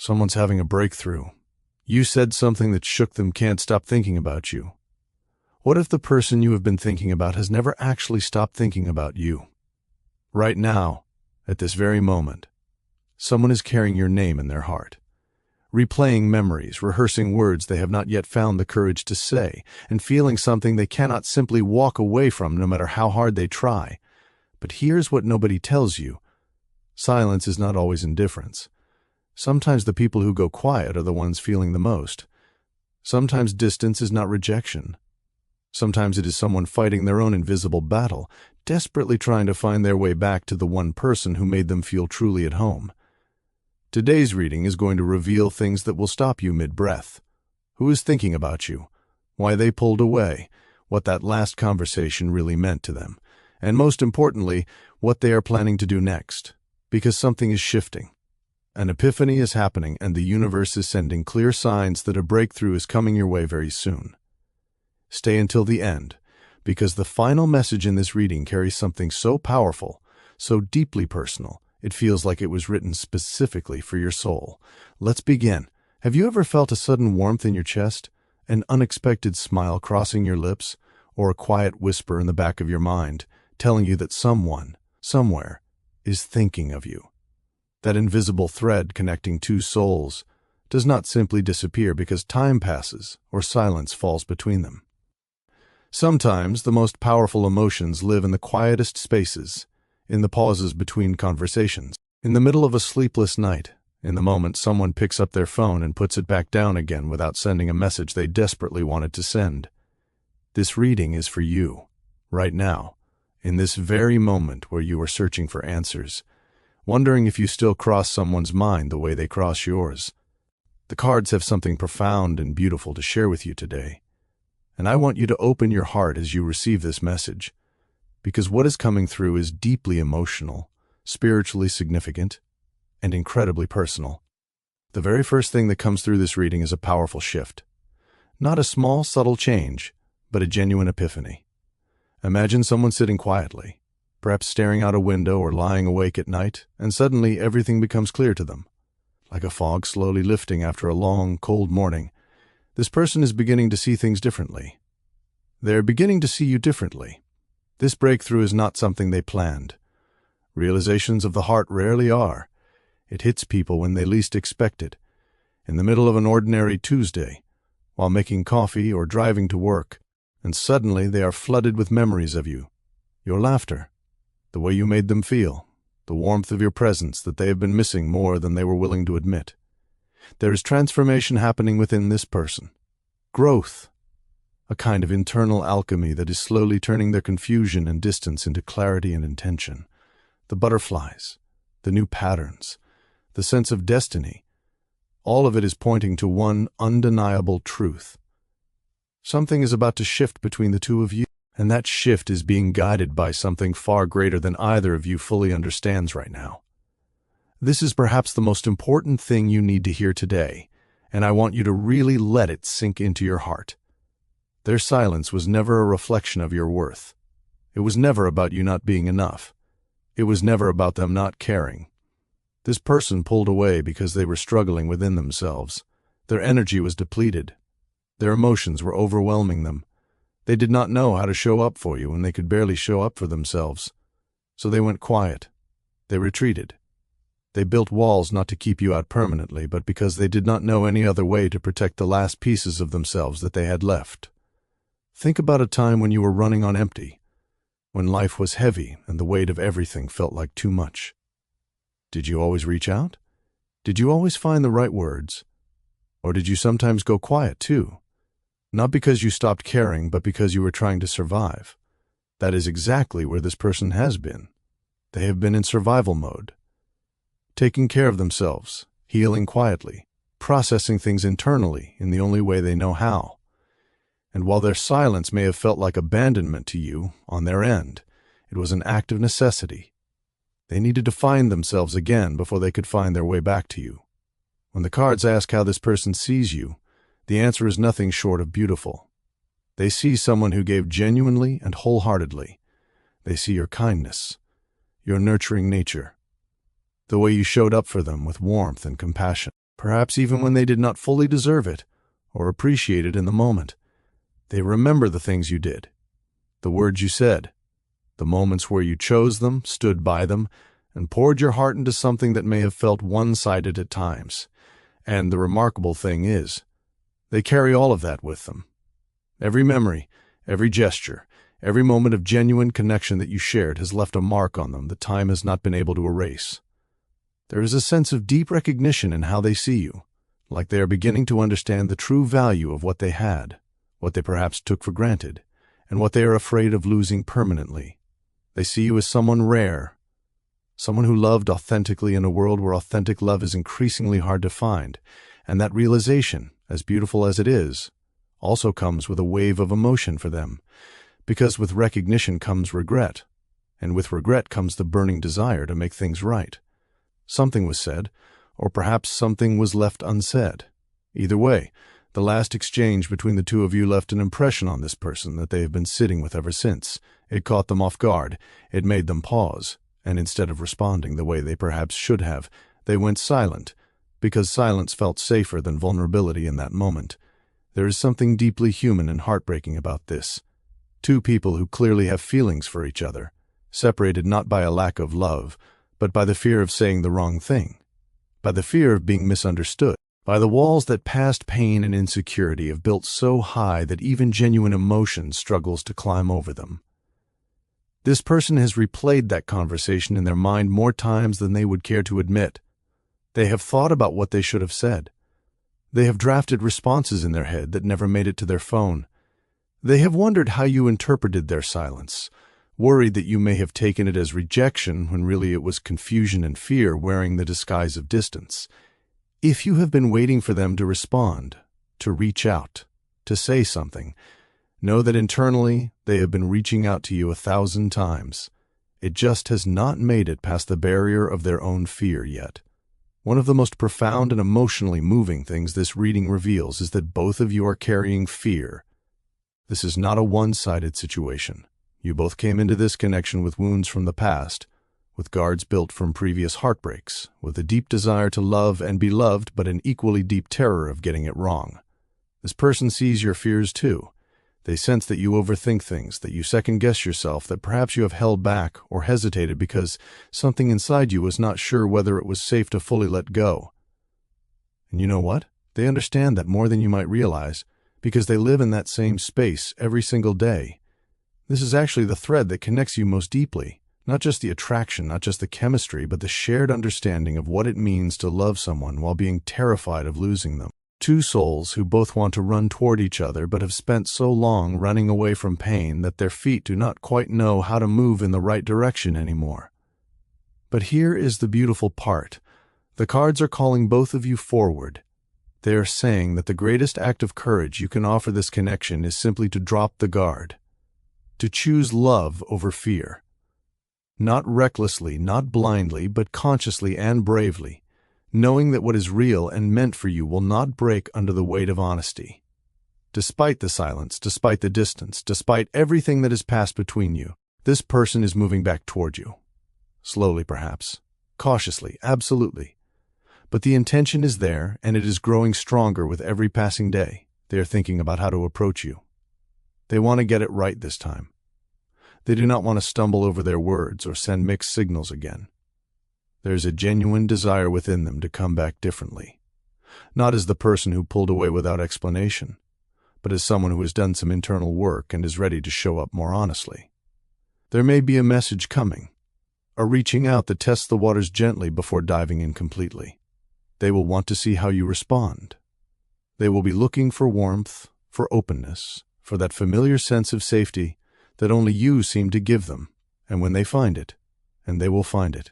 Someone's having a breakthrough. You said something that shook them, can't stop thinking about you. What if the person you have been thinking about has never actually stopped thinking about you? Right now, at this very moment, someone is carrying your name in their heart, replaying memories, rehearsing words they have not yet found the courage to say, and feeling something they cannot simply walk away from no matter how hard they try. But here's what nobody tells you. Silence is not always indifference. Sometimes the people who go quiet are the ones feeling the most. Sometimes distance is not rejection. Sometimes it is someone fighting their own invisible battle, desperately trying to find their way back to the one person who made them feel truly at home. Today's reading is going to reveal things that will stop you mid-breath. Who is thinking about you? Why they pulled away? What that last conversation really meant to them? And most importantly, what they are planning to do next. Because something is shifting. An epiphany is happening, and the universe is sending clear signs that a breakthrough is coming your way very soon. Stay until the end, because the final message in this reading carries something so powerful, so deeply personal, it feels like it was written specifically for your soul. Let's begin. Have you ever felt a sudden warmth in your chest, an unexpected smile crossing your lips, or a quiet whisper in the back of your mind telling you that someone, somewhere, is thinking of you? That invisible thread connecting two souls does not simply disappear because time passes or silence falls between them. Sometimes the most powerful emotions live in the quietest spaces, in the pauses between conversations, in the middle of a sleepless night, in the moment someone picks up their phone and puts it back down again without sending a message they desperately wanted to send. This reading is for you, right now, in this very moment where you are searching for answers, wondering if you still cross someone's mind the way they cross yours. The cards have something profound and beautiful to share with you today, and I want you to open your heart as you receive this message, because what is coming through is deeply emotional, spiritually significant, and incredibly personal. The very first thing that comes through this reading is a powerful shift. Not a small, subtle change, but a genuine epiphany. Imagine someone sitting quietly, perhaps staring out a window or lying awake at night, and suddenly everything becomes clear to them. Like a fog slowly lifting after a long, cold morning, this person is beginning to see things differently. They're beginning to see you differently. This breakthrough is not something they planned. Realizations of the heart rarely are. It hits people when they least expect it, in the middle of an ordinary Tuesday, while making coffee or driving to work, and suddenly they are flooded with memories of you, your laughter, the way you made them feel, the warmth of your presence that they have been missing more than they were willing to admit. There is transformation happening within this person. Growth. A kind of internal alchemy that is slowly turning their confusion and distance into clarity and intention. The butterflies, the new patterns, the sense of destiny, all of it is pointing to one undeniable truth. Something is about to shift between the two of you. And that shift is being guided by something far greater than either of you fully understands right now. This is perhaps the most important thing you need to hear today, and I want you to really let it sink into your heart. Their silence was never a reflection of your worth. It was never about you not being enough. It was never about them not caring. This person pulled away because they were struggling within themselves. Their energy was depleted. Their emotions were overwhelming them. They did not know how to show up for you, and they could barely show up for themselves. So they went quiet. They retreated. They built walls not to keep you out permanently, but because they did not know any other way to protect the last pieces of themselves that they had left. Think about a time when you were running on empty, when life was heavy and the weight of everything felt like too much. Did you always reach out? Did you always find the right words? Or did you sometimes go quiet too? Not because you stopped caring, but because you were trying to survive. That is exactly where this person has been. They have been in survival mode, taking care of themselves, healing quietly, processing things internally in the only way they know how. And while their silence may have felt like abandonment to you on their end, it was an act of necessity. They needed to find themselves again before they could find their way back to you. When the cards ask how this person sees you, the answer is nothing short of beautiful. They see someone who gave genuinely and wholeheartedly. They see your kindness, your nurturing nature, the way you showed up for them with warmth and compassion. perhaps even when they did not fully deserve it or appreciate it in the moment. They remember the things you did, the words you said, the moments where you chose them, stood by them, and poured your heart into something that may have felt one-sided at times. And the remarkable thing is, they carry all of that with them. Every memory, every gesture, every moment of genuine connection that you shared has left a mark on them that time has not been able to erase. There is a sense of deep recognition in how they see you, like they are beginning to understand the true value of what they had, what they perhaps took for granted, and what they are afraid of losing permanently. They see you as someone rare, someone who loved authentically in a world where authentic love is increasingly hard to find, and that realization, as beautiful as it is, also comes with a wave of emotion for them, because with recognition comes regret, and with regret comes the burning desire to make things right. Something was said, or perhaps something was left unsaid. Either way, the last exchange between the two of you left an impression on this person that they have been sitting with ever since. It caught them off guard, it made them pause, and instead of responding the way they perhaps should have, they went silent, because silence felt safer than vulnerability in that moment. There is something deeply human and heartbreaking about this. Two people who clearly have feelings for each other, separated not by a lack of love, but by the fear of saying the wrong thing, by the fear of being misunderstood, by the walls that past pain and insecurity have built so high that even genuine emotion struggles to climb over them. This person has replayed that conversation in their mind more times than they would care to admit. They have thought about what they should have said. They have drafted responses in their head that never made it to their phone. They have wondered how you interpreted their silence, worried that you may have taken it as rejection when really it was confusion and fear wearing the disguise of distance. If you have been waiting for them to respond, to reach out, to say something, know that internally they have been reaching out to you 1,000 times. It just has not made it past the barrier of their own fear yet. One of the most profound and emotionally moving things this reading reveals is that both of you are carrying fear. This is not a one-sided situation. You both came into this connection with wounds from the past, with guards built from previous heartbreaks, with a deep desire to love and be loved, but an equally deep terror of getting it wrong. This person sees your fears too. They sense that you overthink things, that you second-guess yourself, that perhaps you have held back or hesitated because something inside you was not sure whether it was safe to fully let go. And you know what? They understand that more than you might realize, because they live in that same space every single day. This is actually the thread that connects you most deeply, not just the attraction, not just the chemistry, but the shared understanding of what it means to love someone while being terrified of losing them. Two souls who both want to run toward each other but have spent so long running away from pain that their feet do not quite know how to move in the right direction anymore. But here is the beautiful part. The cards are calling both of you forward. They are saying that the greatest act of courage you can offer this connection is simply to drop the guard, to choose love over fear. Not recklessly, not blindly, but consciously and bravely, knowing that what is real and meant for you will not break under the weight of honesty. Despite the silence, despite the distance, despite everything that has passed between you, this person is moving back toward you. Slowly, perhaps. Cautiously, absolutely. But the intention is there, and it is growing stronger with every passing day. They are thinking about how to approach you. They want to get it right this time. They do not want to stumble over their words or send mixed signals again. There is a genuine desire within them to come back differently, not as the person who pulled away without explanation, but as someone who has done some internal work and is ready to show up more honestly. There may be a message coming, a reaching out that tests the waters gently before diving in completely. They will want to see how you respond. They will be looking for warmth, for openness, for that familiar sense of safety that only you seem to give them, and when they find it, and they will find it,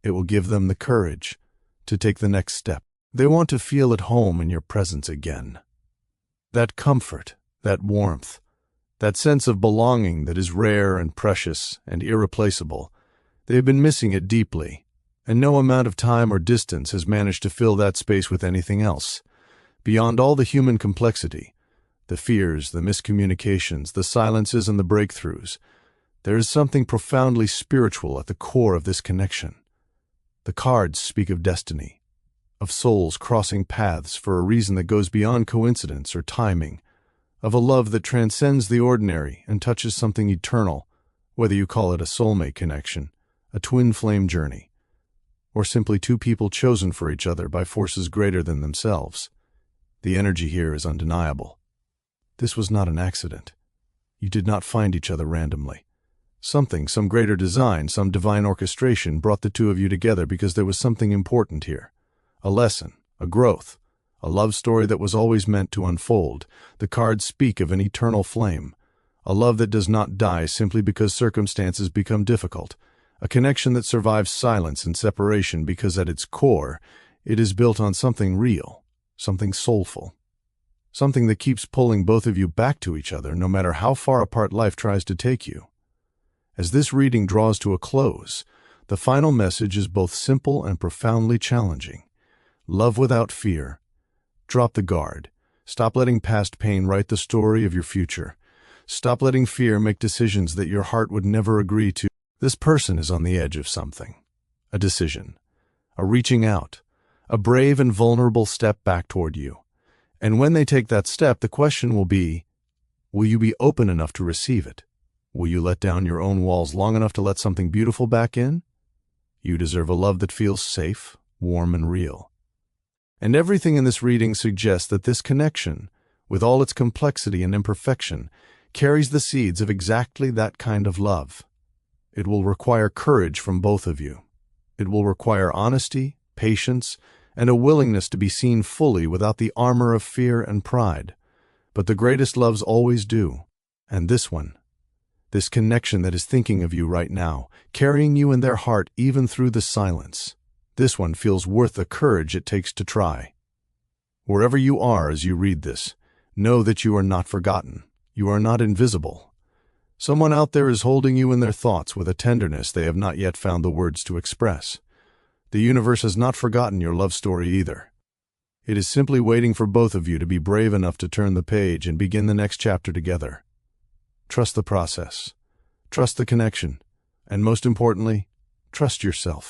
it will give them the courage to take the next step. They want to feel at home in your presence again. That comfort, that warmth, that sense of belonging that is rare and precious and irreplaceable, they have been missing it deeply, and no amount of time or distance has managed to fill that space with anything else. Beyond all the human complexity, the fears, the miscommunications, the silences, and the breakthroughs, there is something profoundly spiritual at the core of this connection. The cards speak of destiny, of souls crossing paths for a reason that goes beyond coincidence or timing, of a love that transcends the ordinary and touches something eternal, whether you call it a soulmate connection, a twin flame journey, or simply two people chosen for each other by forces greater than themselves. The energy here is undeniable. This was not an accident. You did not find each other randomly. Something, some greater design, some divine orchestration brought the two of you together because there was something important here. A lesson, a growth, a love story that was always meant to unfold. The cards speak of an eternal flame, a love that does not die simply because circumstances become difficult, a connection that survives silence and separation because at its core, it is built on something real, something soulful, something that keeps pulling both of you back to each other no matter how far apart life tries to take you. As this reading draws to a close, the final message is both simple and profoundly challenging. Love without fear. Drop the guard. Stop letting past pain write the story of your future. Stop letting fear make decisions that your heart would never agree to. This person is on the edge of something. A decision. A reaching out. A brave and vulnerable step back toward you. And when they take that step, the question will be, will you be open enough to receive it? Will you let down your own walls long enough to let something beautiful back in? You deserve a love that feels safe, warm, and real. And everything in this reading suggests that this connection, with all its complexity and imperfection, carries the seeds of exactly that kind of love. It will require courage from both of you. It will require honesty, patience, and a willingness to be seen fully without the armor of fear and pride. But the greatest loves always do. And this one, this connection that is thinking of you right now, carrying you in their heart even through the silence, this one feels worth the courage it takes to try. Wherever you are as you read this, know that you are not forgotten. You are not invisible. Someone out there is holding you in their thoughts with a tenderness they have not yet found the words to express. The universe has not forgotten your love story either. It is simply waiting for both of you to be brave enough to turn the page and begin the next chapter together. Trust the process. Trust the connection. And most importantly, trust yourself.